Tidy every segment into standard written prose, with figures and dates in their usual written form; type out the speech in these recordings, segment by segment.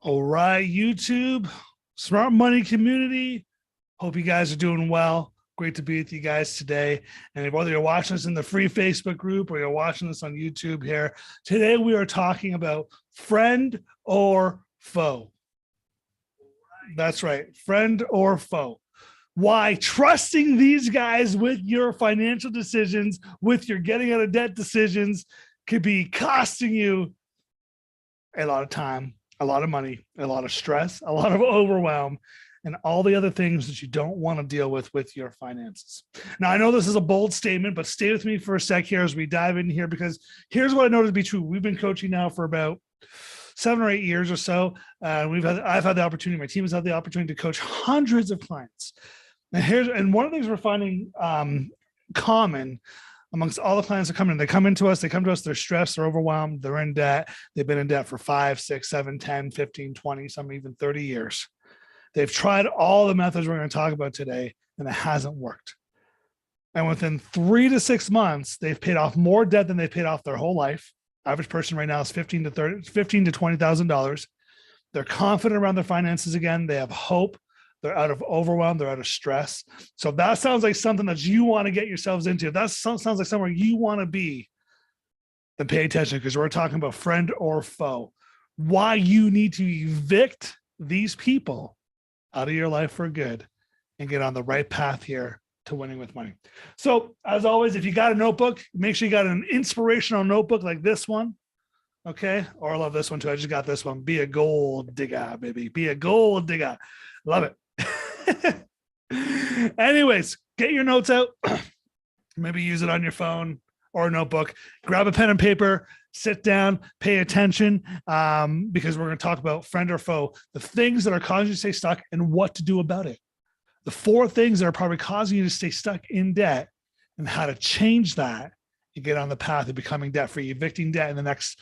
All right, YouTube, smart money community. Hope you guys are doing well. Great to be with you guys today. And whether you're watching us in the free Facebook group or you're watching us on YouTube here, today we are talking about friend or foe. That's right, friend or foe. Why trusting these guys with your financial decisions, with your getting out of debt decisions, could be costing you a lot of time, a lot of money, a lot of stress, a lot of overwhelm, and all the other things that you don't want to deal with your finances. Now, I know this is a bold statement, but stay with me for a sec here as we dive in here, because here's what I know to be true. We've been coaching now for about 7 or 8 years or so. I've had the opportunity, my team has had the opportunity to coach hundreds of clients. And one of the things we're finding common amongst all the clients that come in, they come to us, they're stressed, they're overwhelmed, they're in debt. They've been in debt for 5, 6, 7, 10, 15, 20, some even 30 years. They've tried all the methods we're going to talk about today, and it hasn't worked. And within 3 to 6 months, they've paid off more debt than they've paid off their whole life. Average person right now is $15,000 to $20,000. They're confident around their finances again. They have hope. They're out of overwhelm. They're out of stress. So if that sounds like something that you want to get yourselves into, if that sounds like somewhere you want to be, then pay attention, because we're talking about friend or foe. Why you need to evict these people out of your life for good and get on the right path here to winning with money. So as always, if you got a notebook, make sure you got an inspirational notebook like this one. Okay. Or I love this one too. I just got this one. Be a gold digger, baby. Be a gold digger. Love it. Anyways, get your notes out. Maybe use it on your phone or a notebook. Grab a pen and paper, sit down, pay attention, because we're going to talk about friend or foe, the things that are causing you to stay stuck and what to do about it. The 4 things that are probably causing you to stay stuck in debt and how to change that and get on the path of becoming debt-free, evicting debt in the next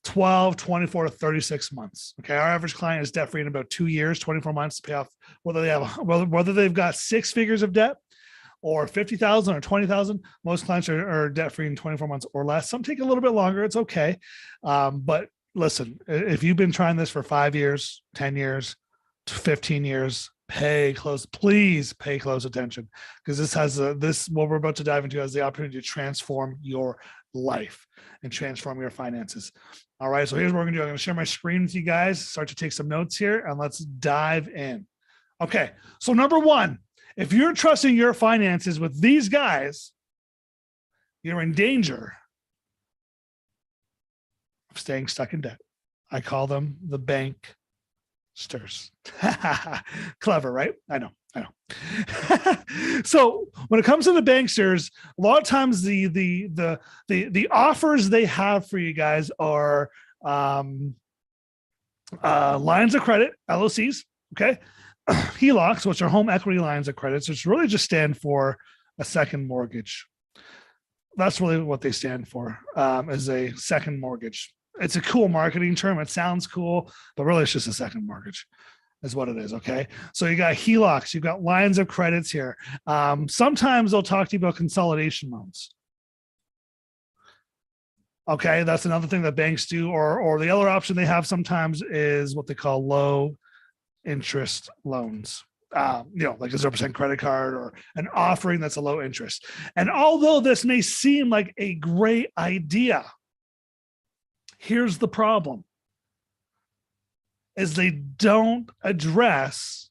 12, 24 to 36 months. Okay. Our average client is debt free in about 2 years, 24 months to pay off, whether they've got 6 figures of debt or 50,000 or 20,000. Most clients are debt free in 24 months or less. Some take a little bit longer. It's okay. But listen, if you've been trying this for 5 years, 10 years, 15 years, please pay close attention, because what we're about to dive into has the opportunity to transform your life and transform your finances. All right, so here's what we're gonna do. I'm gonna share my screen with you guys, start to take some notes here, and let's dive in. Okay, so number 1, if you're trusting your finances with these guys, you're in danger of staying stuck in debt. I call them the bank stirs. Clever, right? I know. So when it comes to the banksters, a lot of times the offers they have for you guys are lines of credit, LOCs, okay, HELOCs, which are home equity lines of credit, which really just stand for a second mortgage. That's really what they stand for, is a second mortgage. It's a cool marketing term. It sounds cool, but really it's just a second mortgage is what it is. Okay. So you got HELOCs, you've got lines of credits here. Sometimes they'll talk to you about consolidation loans. Okay. That's another thing that banks do, or the other option they have sometimes is what they call low interest loans. Like a 0% credit card or an offering that's a low interest. And although this may seem like a great idea, here's the problem, is they don't address,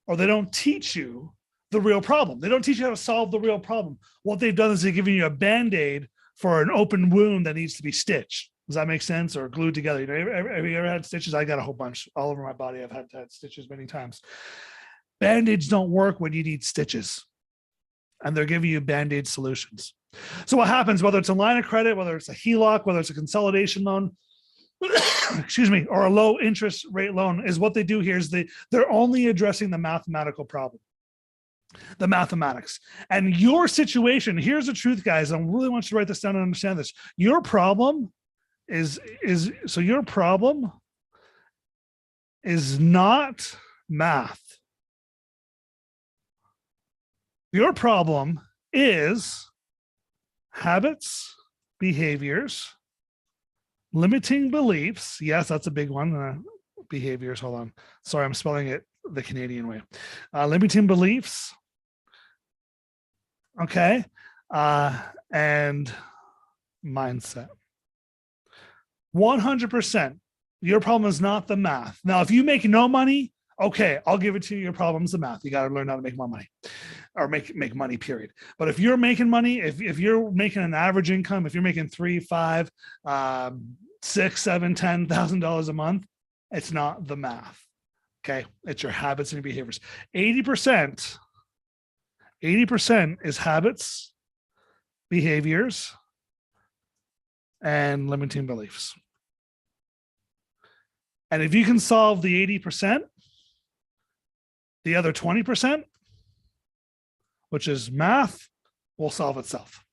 or they don't teach you the real problem. They don't teach you how to solve the real problem. What they've done is they've given you a Band-Aid for an open wound that needs to be stitched. Does that make sense? Or glued together? Have you ever had stitches? I got a whole bunch all over my body. I've had stitches many times. Band-Aids don't work when you need stitches, and they're giving you Band-Aid solutions. So what happens, whether it's a line of credit, whether it's a HELOC, whether it's a consolidation loan, excuse me, or a low interest rate loan, is what they do here is they're only addressing the mathematical problem, the mathematics. And your situation, here's the truth, guys. I really want you to write this down and understand this. Your problem is not math. Your problem is habits, behaviors, limiting beliefs. Yes, that's a big one. behaviors. Hold on. Sorry, I'm spelling it the Canadian way. Limiting beliefs. Okay. And mindset. 100%. Your problem is not the math. Now, if you make no money, okay, I'll give it to you. Your problem's the math. You got to learn how to make more money or make money, period. But if you're making money, if you're making an average income, if you're making $3, $5, $6, $7, $10,000 a month, it's not the math. Okay. It's your habits and your behaviors. 80% is habits, behaviors, and limiting beliefs. And if you can solve the 80%, the other 20%, which is math, will solve itself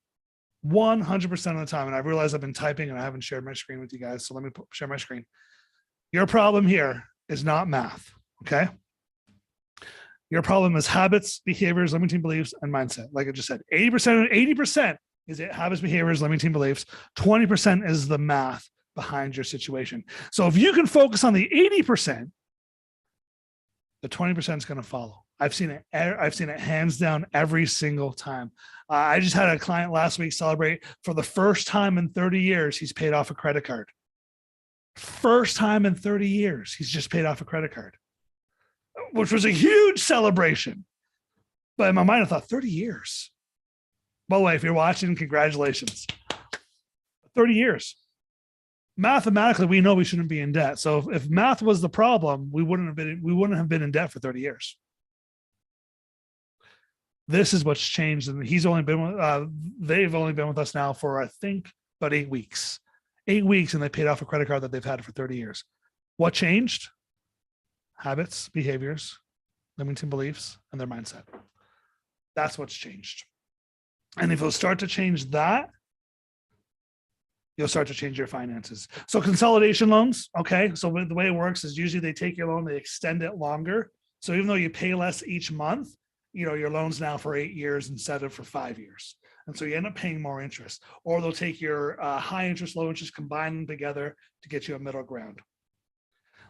100% of the time. And I realize I've been typing and I haven't shared my screen with you guys. So let me share my screen. Your problem here is not math. Okay. Your problem is habits, behaviors, limiting beliefs, and mindset. Like I just said, 80% is it habits, behaviors, limiting beliefs. 20% is the math behind your situation. So if you can focus on the 80%, the 20% is going to follow. I've seen it hands down every single time. I just had a client last week celebrate for the first time in 30 years, he's paid off a credit card. First time in 30 years, he's just paid off a credit card, which was a huge celebration. But in my mind, I thought 30 years. By the way, if you're watching, congratulations. 30 years. Mathematically, we know we shouldn't be in debt. So if math was the problem, we wouldn't have been in debt for 30 years. This is what's changed. And they've only been with us now for, I think, about 8 weeks. 8 weeks, and they paid off a credit card that they've had for 30 years. What changed? Habits, behaviors, limiting beliefs, and their mindset. That's what's changed. And if you'll start to change that, you'll start to change your finances. So consolidation loans, okay. So the way it works is usually they take your loan, they extend it longer. So even though you pay less each month, your loan's now for 8 years instead of for 5 years. And so you end up paying more interest, or they'll take your high interest, low interest, combine them together to get you a middle ground.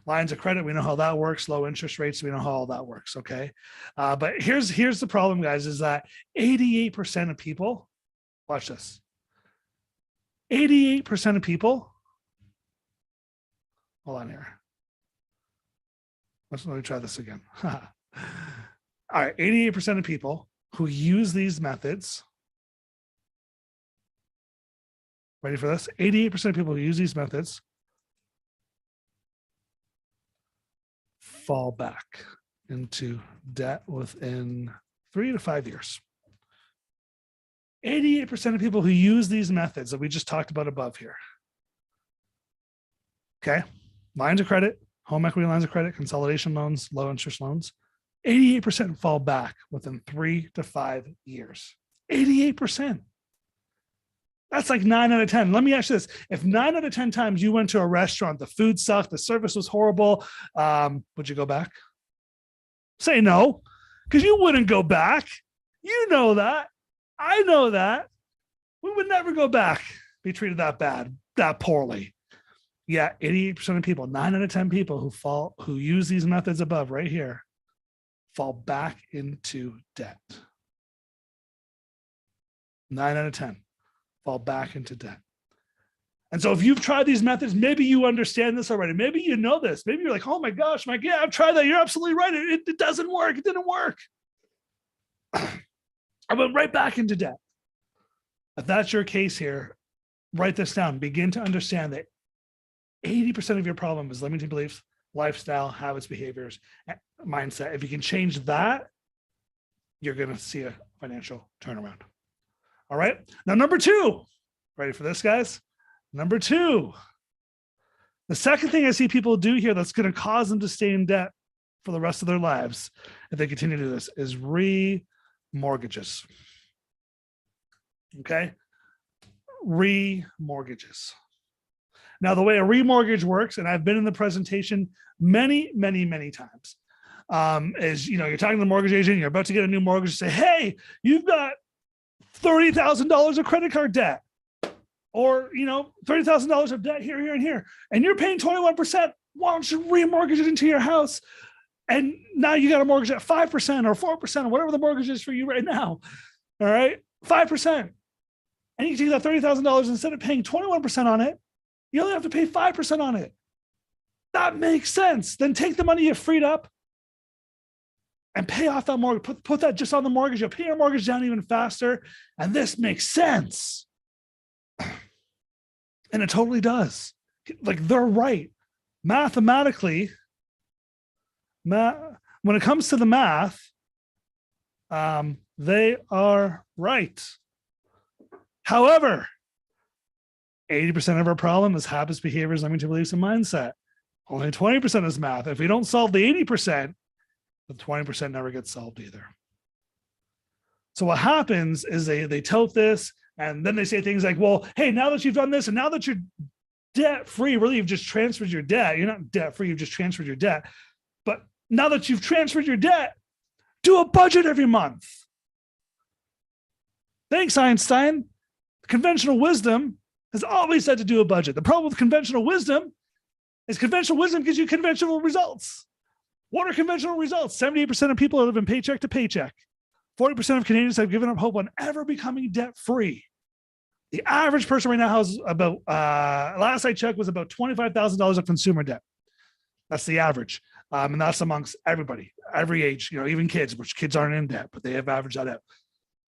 Lines of credit, we know how that works. Low interest rates, we know how all that works. Okay. But here's the problem, guys, is that 88% of people, watch this. 88% of people, hold on here. Let me try this again. All right. 88% of people who use these methods, ready for this? 88% of people who use these methods fall back into debt within 3 to 5 years. 88% of people who use these methods that we just talked about above here. Okay. Lines of credit, home equity lines of credit, consolidation loans, low interest loans. 88% fall back within 3 to 5 years. 88%. That's like 9 out of 10. Let me ask you this. If 9 out of 10 times you went to a restaurant, the food sucked, the service was horrible, would you go back? Say no, because you wouldn't go back. You know that. I know that. We would never go back, be treated that bad, that poorly. Yeah, 88% of people, 9 out of 10 people who use these methods above right here, fall back into debt. 9 out of 10 fall back into debt. And so if you've tried these methods, maybe you understand this already. Maybe you know this. Maybe you're like, oh my gosh, Mike, yeah, I've tried that. You're absolutely right. It doesn't work. It didn't work. I went right back into debt. If that's your case here, write this down. Begin to understand that 80% of your problem is limiting beliefs, lifestyle, habits, behaviors, mindset. If you can change that, you're going to see a financial turnaround. All right. Now, number 2, ready for this, guys? Number 2, the second thing I see people do here that's going to cause them to stay in debt for the rest of their lives, if they continue to do this, is remortgages. Okay. Remortgages. Now, the way a remortgage works, and I've been in the presentation many, many, many times, is, you're talking to the mortgage agent, you're about to get a new mortgage, you say, hey, you've got $30,000 of credit card debt, or, $30,000 of debt here, and here, and you're paying 21%. Why don't you remortgage it into your house? And now you got a mortgage at 5% or 4% or whatever the mortgage is for you right now. All right, 5%. And you can take that $30,000 instead of paying 21% on it, you only have to pay 5% on it. That makes sense. Then take the money you freed up and pay off that mortgage. Put that just on the mortgage. You'll pay your mortgage down even faster. And this makes sense. And it totally does. Like, they're right. Mathematically, when it comes to the math, they are right. However, 80% of our problem is habits, behaviors, limiting beliefs, and mindset. Only 20% is math. If we don't solve the 80%, the 20% never gets solved either. So what happens is they tout this, and then they say things like, well, hey, now that you've done this, and now that you're debt free, really, you've just transferred your debt. You're not debt free, you've just transferred your debt. But now that you've transferred your debt, do a budget every month. Thanks, Einstein. Conventional wisdom has always said to do a budget. The problem with conventional wisdom is conventional wisdom gives you conventional results. What are conventional results? 78% of people live in paycheck to paycheck. 40% of Canadians have given up hope on ever becoming debt-free. The average person right now has about, last I checked, was about $25,000 of consumer debt. That's the average. And that's amongst everybody, every age, even kids, which kids aren't in debt, but they have averaged that out.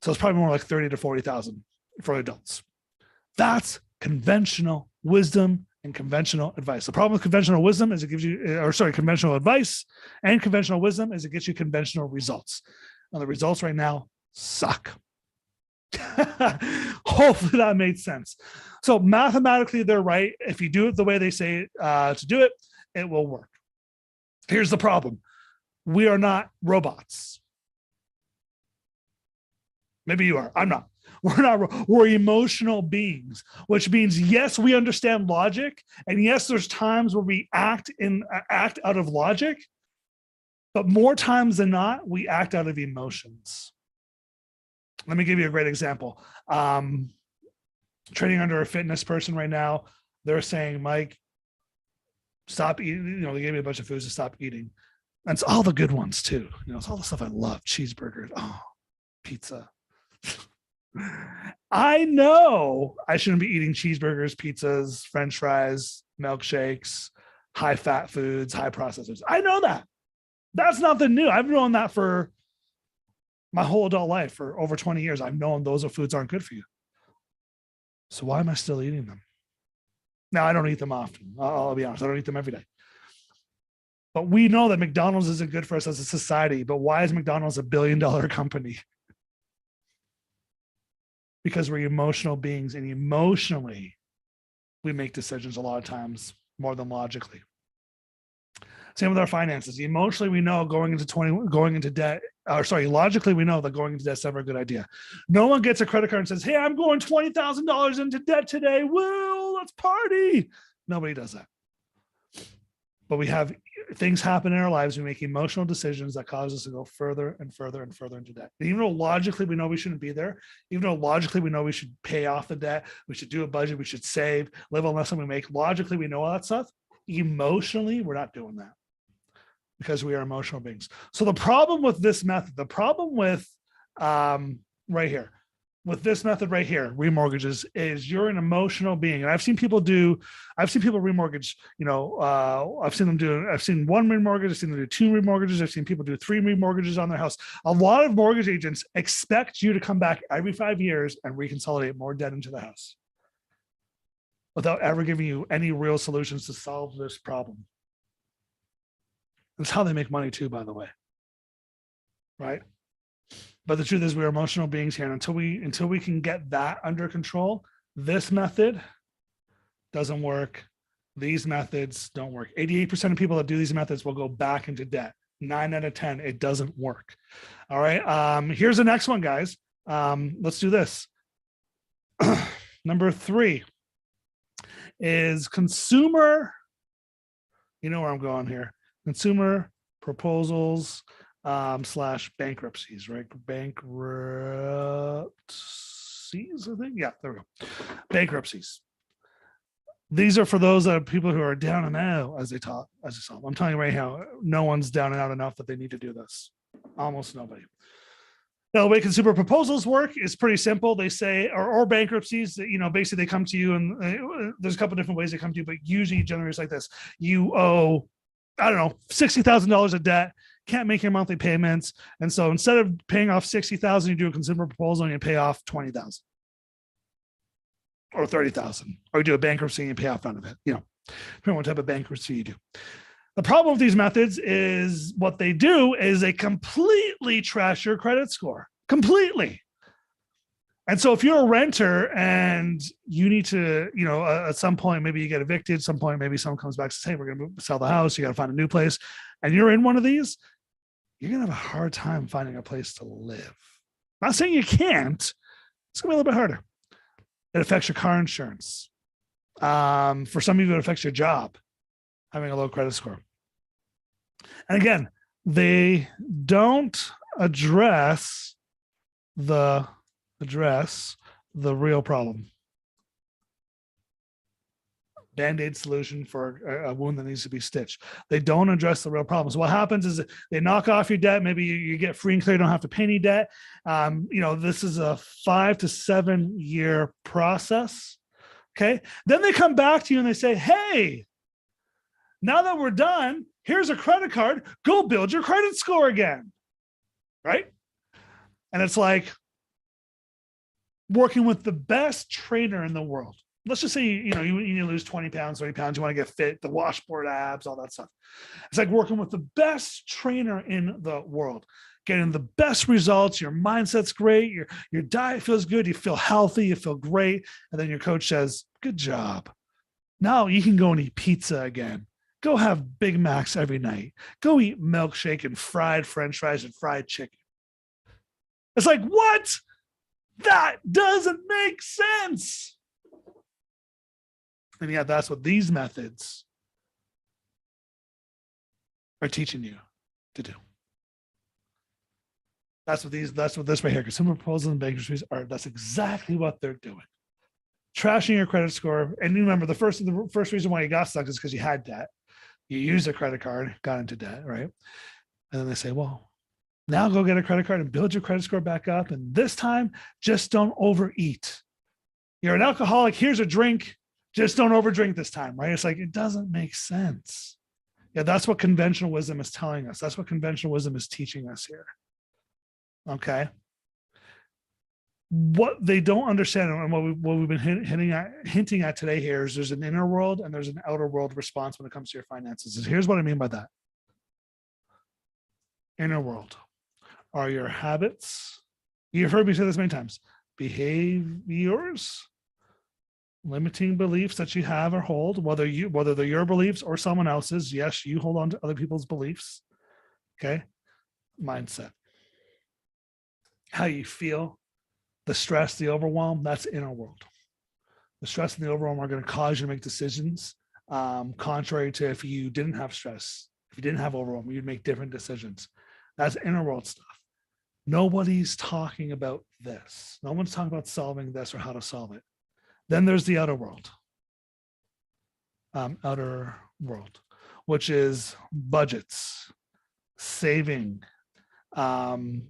So it's probably more like 30 to 40,000 for adults. That's conventional wisdom and conventional advice. The problem with conventional wisdom is it gives you, conventional advice and conventional wisdom is it gets you conventional results. And the results right now suck. Hopefully that made sense. So mathematically, they're right. If you do it the way they say to do it, it will work. Here's the problem. We are not robots. Maybe you are. I'm not. We're not. We're emotional beings, which means, yes, we understand logic. And yes, there's times where we act out of logic. But more times than not, we act out of emotions. Let me give you a great example. Training under a fitness person right now, they're saying, Mike, stop eating. They gave me a bunch of foods to stop eating. And it's all the good ones too. It's all the stuff I love. Cheeseburgers, pizza. I know I shouldn't be eating cheeseburgers, pizzas, French fries, milkshakes, high fat foods, high processors. I know that. That's nothing new. I've known that for my whole adult life. For over 20 years, I've known those foods aren't good for you. So why am I still eating them? Now, I don't eat them often. I'll be honest. I don't eat them every day. But we know that McDonald's isn't good for us as a society. But why is McDonald's a $1 billion company? Because we're emotional beings, and emotionally, we make decisions a lot of times more than logically. Same with our finances. Emotionally, we know logically, we know that going into debt's never a good idea. No one gets a credit card and says, hey, I'm going $20,000 into debt today. Woo, let's party. Nobody does that. But we have things happen in our lives. We make emotional decisions that cause us to go further and further and further into debt. And even though logically we know we shouldn't be there, even though logically we know we should pay off the debt, we should do a budget, we should save, live on less than we make. Logically, we know all that stuff. Emotionally, we're not doing that because we are emotional beings. So the problem with this method, the problem with this method right here, remortgages, is you're an emotional being. And I've seen people remortgage, I've seen one remortgage, I've seen them do 2 remortgages, I've seen people do 3 remortgages on their house. A lot of mortgage agents expect you to come back every 5 years and reconsolidate more debt into the house without ever giving you any real solutions to solve this problem. That's how they make money too, by the way. Right? But the truth is, we're emotional beings here. And until we can get that under control, this method doesn't work. These methods don't work. 88% of people that do these methods will go back into debt. 9 out of 10, it doesn't work. All right. Here's the next one, guys. Let's do this. Number 3 is consumer. You know where I'm going here. Consumer proposals / bankruptcies, right? Bankruptcies, I think. Yeah, there we go. Bankruptcies. These are for those people who are down and out as they talk. I'm telling you right now, no one's down and out enough that they need to do this. Almost nobody. Now, the way consumer proposals work is pretty simple. They say, or bankruptcies, basically they come to you, and there's a couple of different ways they come to you, but usually generally it's like this. You owe, I don't know, $60,000 of debt, can't make your monthly payments. And so instead of paying off $60,000, you do a consumer proposal and you pay off $20,000 or $30,000, or you do a bankruptcy and you pay off none of it, depending on what type of bankruptcy you do. The problem with these methods is what they do is they completely trash your credit score, completely. And so if you're a renter and you need to, at some point, maybe you get evicted, at some point, maybe someone comes back and says, hey, we're going to sell the house. You got to find a new place. And you're in one of these, you're going to have a hard time finding a place to live. I'm not saying you can't. It's going to be a little bit harder. It affects your car insurance. For some of you, it affects your job, having a low credit score. And again, they don't address the real problem. Band-aid solution for a wound that needs to be stitched. They don't address the real problem. So what happens is they knock off your debt. Maybe you get free and clear. You don't have to pay any debt. This is a 5 to 7 year process. Okay. Then they come back to you and they say, hey, now that we're done, here's a credit card. Go build your credit score again. Right. And it's like working with the best trainer in the world. Let's just say, you need to lose 20 pounds, 30 pounds. You want to get fit, the washboard abs, all that stuff. It's like working with the best trainer in the world, getting the best results. Your mindset's great. Your diet feels good. You feel healthy. You feel great. And then your coach says, good job. Now you can go and eat pizza again. Go have Big Macs every night. Go eat milkshake and fried French fries and fried chicken. It's like, what? That doesn't make sense. And yet that's what these methods are teaching you to do. That's what this right here, consumer proposals and bankruptcies are. That's exactly what they're doing. Trashing your credit score. And you remember the first reason why you got stuck is because you had debt. You used a credit card, got into debt, right? And then they say, well, now go get a credit card and build your credit score back up. And this time, just don't overeat. You're an alcoholic. Here's a drink. Just don't overdrink this time, right? It's like, it doesn't make sense. Yeah, that's what conventional wisdom is telling us. That's what conventional wisdom is teaching us here. Okay. What they don't understand, and what we've been hinting at today here, is there's an inner world and there's an outer world response when it comes to your finances. Here's what I mean by that. Inner world are your habits. You've heard me say this many times. Behaviors, limiting beliefs that you have or hold, whether they're your beliefs or someone else's. Yes, you hold on to other people's beliefs. Okay. Mindset. How you feel, the stress, the overwhelm, that's inner world. The stress and the overwhelm are going to cause you to make decisions contrary to if you didn't have stress, if you didn't have overwhelm, you'd make different decisions. That's inner world stuff. Nobody's talking about this. No one's talking about solving this or how to solve it. Then there's the outer world, which is budgets, saving, paying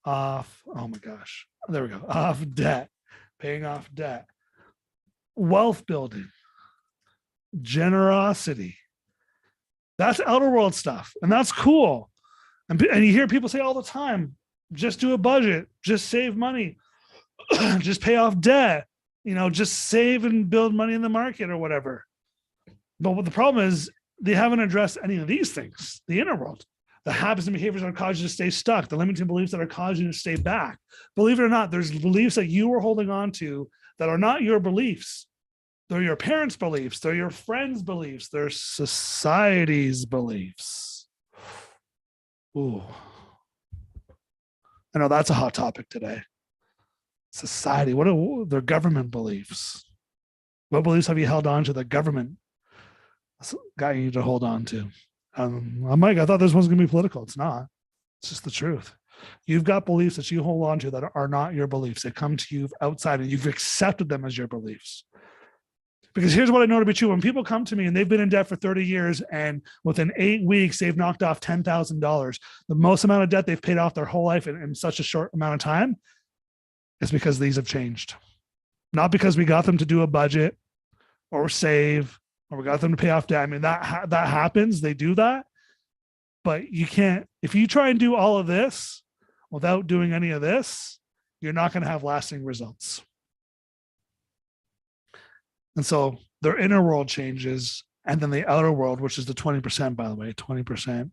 off. Oh my gosh, there we go. Paying off debt, wealth building, generosity. That's outer world stuff, and that's cool. And you hear people say all the time, just do a budget, just save money, just pay off debt, just save and build money in the market or whatever. But what the problem is, they haven't addressed any of these things, the inner world, the habits and behaviors that are causing you to stay stuck, the limiting beliefs that are causing you to stay back. Believe it or not, there's beliefs that you are holding on to that are not your beliefs. They're your parents' beliefs. They're your friends' beliefs. They're society's beliefs. Ooh. I know that's a hot topic today. Society, what are their government beliefs? What beliefs have you held on to the government got you to hold on to? Mike, I thought this one's going to be political. It's not. It's just the truth. You've got beliefs that you hold on to that are not your beliefs. They come to you outside and you've accepted them as your beliefs. Because here's what I know to be true. When people come to me and they've been in debt for 30 years and within 8 weeks, they've knocked off $10,000, the most amount of debt they've paid off their whole life in such a short amount of time is because these have changed. Not because we got them to do a budget or save or we got them to pay off debt. I mean, that happens. They do that. But you can't, if you try and do all of this without doing any of this, you're not going to have lasting results. And so their inner world changes, and then the outer world, which is the 20%, by the way, 20%,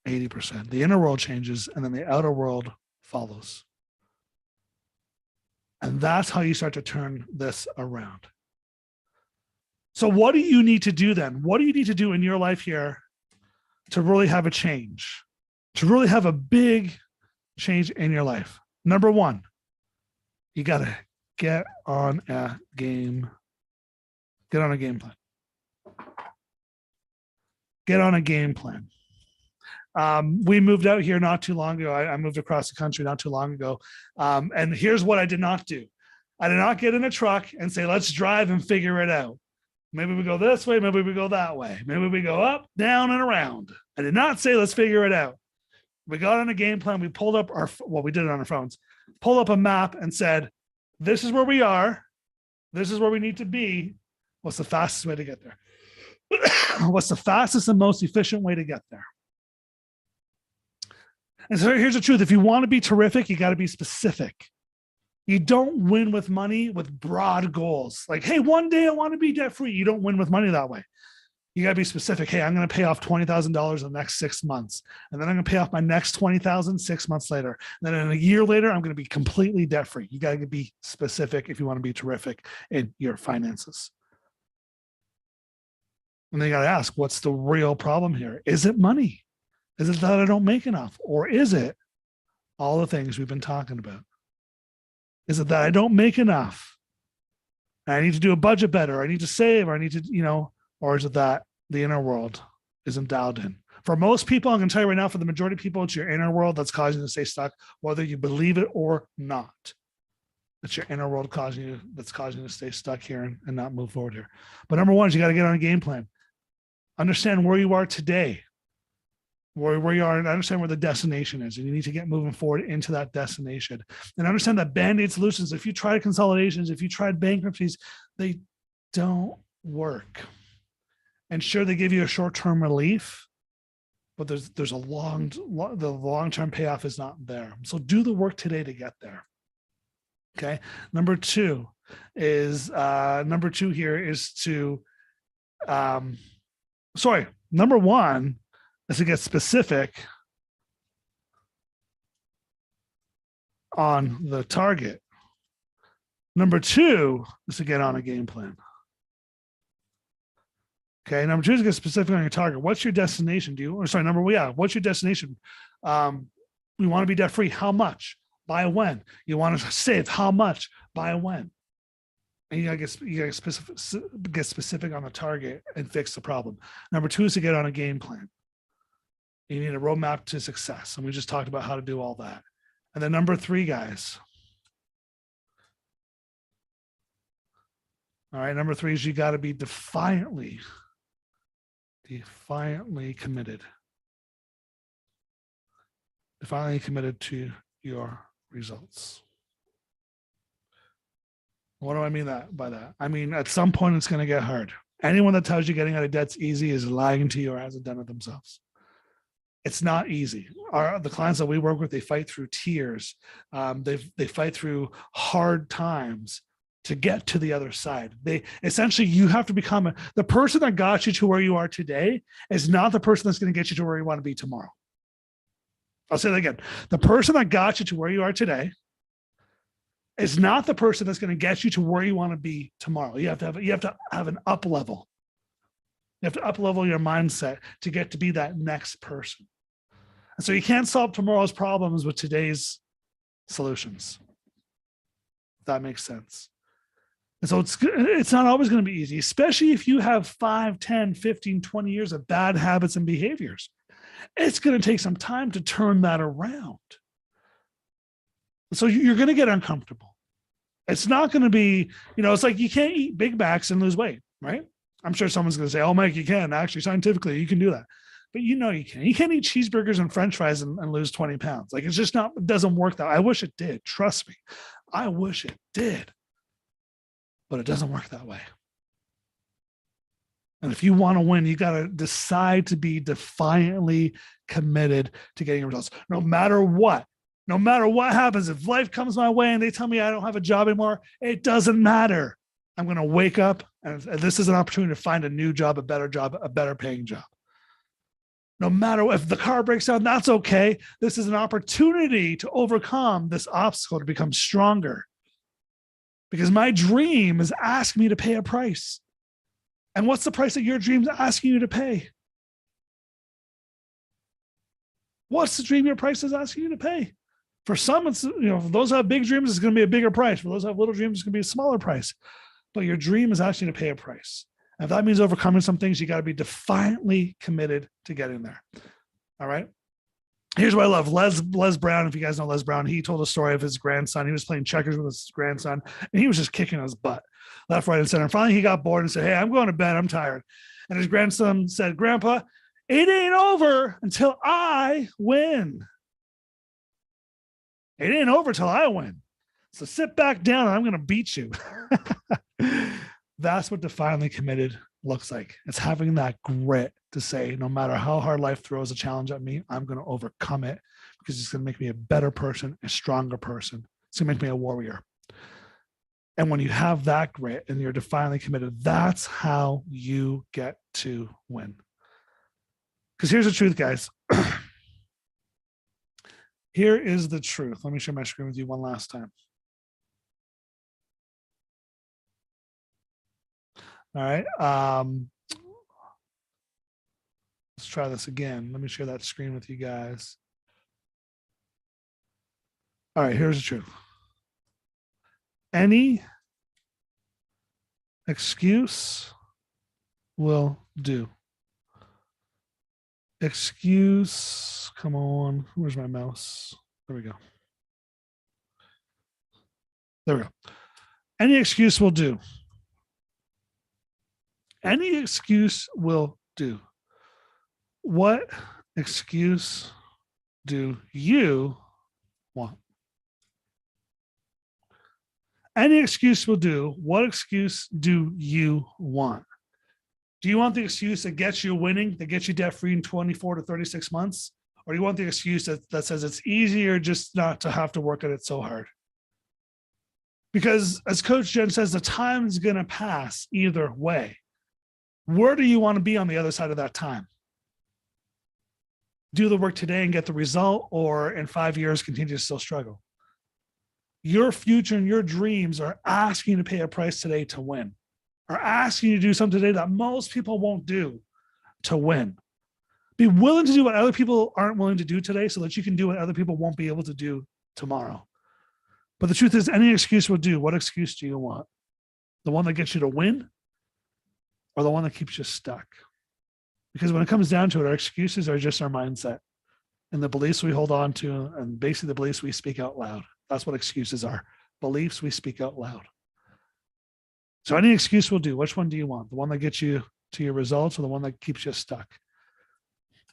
80%. The inner world changes, and then the outer world follows. And that's how you start to turn this around. So what do you need to do then? What do you need to do in your life here to really have a change, to really have a big change in your life? Number one, you got to get on a game plan. Get on a game plan. We moved out here not too long ago. I moved across the country not too long ago. And here's what I did not do. I did not get in a truck and say, let's drive and figure it out. Maybe we go this way. Maybe we go that way. Maybe we go up, down, and around. I did not say, let's figure it out. We got on a game plan. We pulled up we did it on our phones, pulled up a map and said, this is where we are. This is where we need to be. What's the fastest way to get there? What's the fastest and most efficient way to get there? And so here's the truth. If you want to be terrific, you got to be specific. You don't win with money with broad goals. Like, hey, one day I want to be debt free. You don't win with money that way. You got to be specific. Hey, I'm going to pay off $20,000 in the next 6 months. And then I'm going to pay off my next $20,000 6 months later. And then in a year later, I'm going to be completely debt free. You got to be specific if you want to be terrific in your finances. And then you got to ask, what's the real problem here? Is it money? Is it that I don't make enough? Or is it all the things we've been talking about? Is it that I don't make enough? I need to do a budget better. I need to save. Or I need to, or is it that the inner world isn't dialed in? For most people, I'm going to tell you right now, for the majority of people, it's your inner world that's causing you to stay stuck, whether you believe it or not. It's your inner world that's causing you to stay stuck here and not move forward here. But number one is you got to get on a game plan. Understand where you are today, where you are, and understand where the destination is. And you need to get moving forward into that destination. And understand that Band-Aid solutions, if you tried consolidations, if you tried bankruptcies, they don't work. And sure, they give you a short-term relief, but there's the long-term payoff is not there. So do the work today to get there. Okay. Number two here is to, number one is to get specific on the target. Number two is to get on a game plan. Okay, number two is to get specific on your target. What's your destination? What's your destination? We want to be debt free. How much? By when? You want to save. How much? By when? And you gotta get specific on the target and fix the problem. Number two is to get on a game plan. You need a roadmap to success, and we just talked about how to do all that. And then number three, guys. All right, number three is you got to be defiantly committed. Defiantly committed to your results. What do I mean by that? I mean, at some point it's going to get hard. Anyone that tells you getting out of debt's easy is lying to you or hasn't done it themselves. It's not easy. The clients that we work with, they fight through tears. They fight through hard times to get to the other side. You have to become the person that got you to where you are today is not the person that's going to get you to where you want to be tomorrow. I'll say that again. The person that got you to where you are today is not the person that's going to get you to where you want to be tomorrow. You have to have an up level. You have to up level your mindset to get to be that next person. And so you can't solve tomorrow's problems with today's solutions. If that makes sense. And so it's not always going to be easy, especially if you have 5, 10, 15, 20 years of bad habits and behaviors. It's going to take some time to turn that around. So you're going to get uncomfortable. It's not going to be, it's like you can't eat Big Macs and lose weight, right? I'm sure someone's going to say, oh, Mike, you can. Actually, scientifically, you can do that. But you can. You can't eat cheeseburgers and French fries and lose 20 pounds. Like, it's just not, it doesn't work that way. I wish it did. Trust me. I wish it did. But it doesn't work that way. And if you want to win, you got to decide to be defiantly committed to getting results, no matter what. No matter what happens, if life comes my way and they tell me I don't have a job anymore, it doesn't matter. I'm going to wake up, and this is an opportunity to find a new job, a better paying job. No matter if the car breaks down, that's okay. This is an opportunity to overcome this obstacle, to become stronger. Because my dream is asking me to pay a price. And what's the price that your dream's asking you to pay? What's the dream your price is asking you to pay? For some, it's, for those who have big dreams, it's going to be a bigger price. For those who have little dreams, it's going to be a smaller price. But your dream is asking you to pay a price. And if that means overcoming some things, you got to be defiantly committed to getting there. All right. Here's what I love. Les Brown, if you guys know Les Brown, he told a story of his grandson. He was playing checkers with his grandson, and he was just kicking his butt left, right, and center. And finally, he got bored and said, hey, I'm going to bed. I'm tired. And his grandson said, Grandpa, it ain't over until I win. It ain't over till I win. So sit back down and I'm going to beat you. That's what defiantly committed looks like. It's having that grit to say, no matter how hard life throws a challenge at me, I'm going to overcome it because it's going to make me a better person, a stronger person. It's going to make me a warrior. And when you have that grit and you're defiantly committed, that's how you get to win. Because here's the truth, guys. Here is the truth. Let me share my screen with you one last time. All right. Let's try this again. Let me share that screen with you guys. All right, here's the truth. Any excuse will do. Excuse, come on. Where's my mouse? There we go. There we go. Any excuse will do. Any excuse will do. What excuse do you want? Any excuse will do. What excuse do you want? Do you want the excuse that gets you winning, that gets you debt-free in 24 to 36 months? Or do you want the excuse that says it's easier just not to have to work at it so hard? Because as Coach Jen says, the time is going to pass either way. Where do you want to be on the other side of that time? Do the work today and get the result, or in 5 years continue to still struggle? Your future and your dreams are asking you to pay a price today to win, are asking you to do something today that most people won't do to win. Be willing to do what other people aren't willing to do today so that you can do what other people won't be able to do tomorrow. But the truth is, any excuse will do. What excuse do you want? The one that gets you to win, or the one that keeps you stuck? Because when it comes down to it, our excuses are just our mindset and the beliefs we hold on to, and basically the beliefs we speak out loud. That's what excuses are. Beliefs we speak out loud. So any excuse will do. Which one do you want? The one that gets you to your results, or the one that keeps you stuck?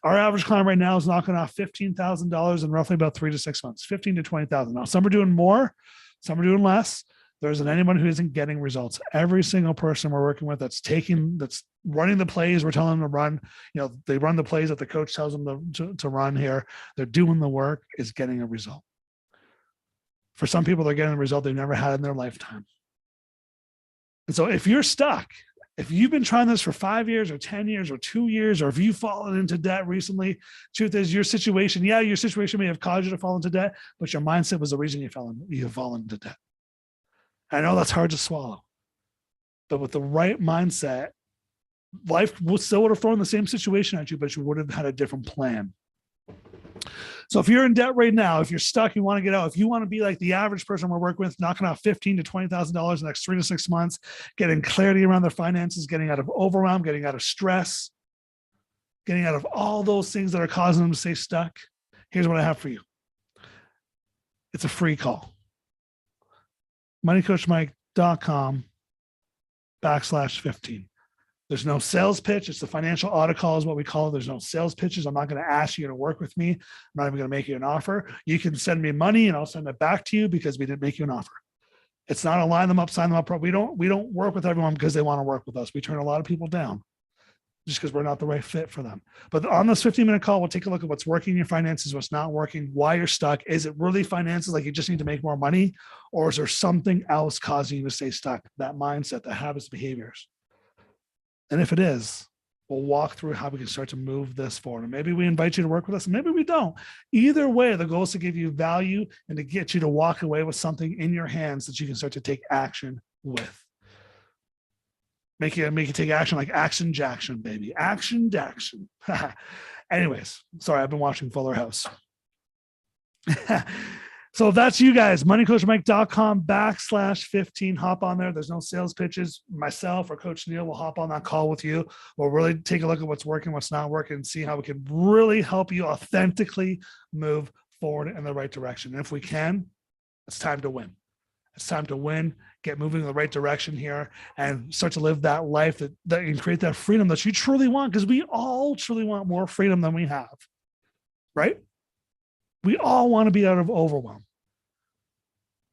Our average client right now is knocking off $15,000 in roughly about 3 to 6 months, 15 to 20,000. Now, some are doing more, some are doing less. There isn't anyone who isn't getting results. Every single person we're working with that's running the plays we're telling them to run, they run the plays that the coach tells them to run here. They're doing the work, is getting a result. For some people, they're getting a result they've never had in their lifetime. And so if you're stuck, if you've been trying this for 5 years or 10 years or 2 years, or if you've fallen into debt recently, truth is your situation may have caused you to fall into debt, but your mindset was the reason you've fallen into debt. I know that's hard to swallow, but with the right mindset, life still would have thrown the same situation at you, but you would have had a different plan. So if you're in debt right now, if you're stuck, you want to get out, if you want to be like the average person we're working with, knocking out $15,000 to $20,000 in the next 3 to 6 months, getting clarity around their finances, getting out of overwhelm, getting out of stress, getting out of all those things that are causing them to stay stuck, here's what I have for you. It's a free call. moneycoachmike.com/15. There's no sales pitch. It's the financial audit call is what we call it. There's no sales pitches. I'm not going to ask you to work with me. I'm not even going to make you an offer. You can send me money and I'll send it back to you because we didn't make you an offer. It's not a line them up, sign them up. We don't work with everyone because they want to work with us. We turn a lot of people down just because we're not the right fit for them. But on this 15-minute call, we'll take a look at what's working in your finances, what's not working, why you're stuck. Is it really finances, like you just need to make more money? Or is there something else causing you to stay stuck? That mindset, the habits, behaviors. And if it is, we'll walk through how we can start to move this forward. And maybe we invite you to work with us, and maybe we don't. Either way, the goal is to give you value and to get you to walk away with something in your hands that you can start to take action with. Make you take action like Action Jackson, baby. Action Jackson. Anyways, sorry, I've been watching Fuller House. So if that's you guys, moneycoachmike.com/15. Hop on there. There's no sales pitches. Myself or Coach Neil will hop on that call with you. We'll really take a look at what's working, what's not working, and see how we can really help you authentically move forward in the right direction. And if we can, it's time to win. It's time to win, get moving in the right direction here, and start to live that life that can create that freedom that you truly want, because we all truly want more freedom than we have, right? We all want to be out of overwhelm.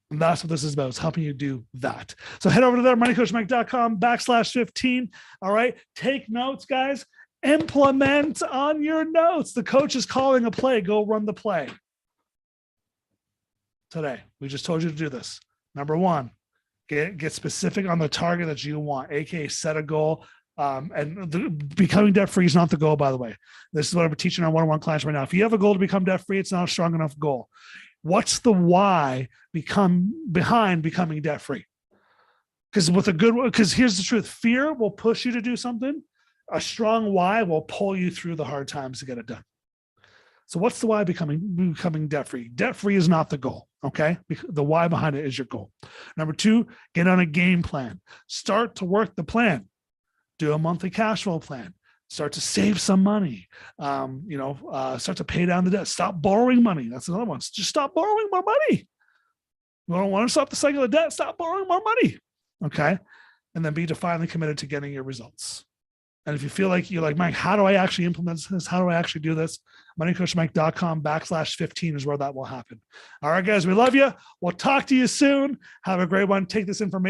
And that's what this is about, is helping you do that. So head over to there, moneycoachmike.com/15. All right. Take notes, guys. Implement on your notes. The coach is calling a play. Go run the play. Today, we just told you to do this. Number one, get specific on the target that you want, aka set a goal. Becoming debt-free is not the goal, by the way. This is what I'm teaching our one-on-one clients right now. If you have a goal to become debt-free, it's not a strong enough goal. What's the why behind becoming debt-free? Because here's the truth. Fear will push you to do something. A strong why will pull you through the hard times to get it done. So what's the why becoming debt-free? Debt-free is not the goal, okay? The why behind it is your goal. Number two, get on a game plan. Start to work the plan. Do a monthly cash flow plan. Start to save some money. Start to pay down the debt. Stop borrowing money. That's another one. Just stop borrowing more money. You don't want to stop the cycle of debt. Stop borrowing more money, okay? And then be definitely committed to getting your results. And if you feel like you're like, Mike, how do I actually implement this? How do I actually do this? moneycoachmike.com/15 is where that will happen. All right, guys, we love you. We'll talk to you soon. Have a great one. Take this information.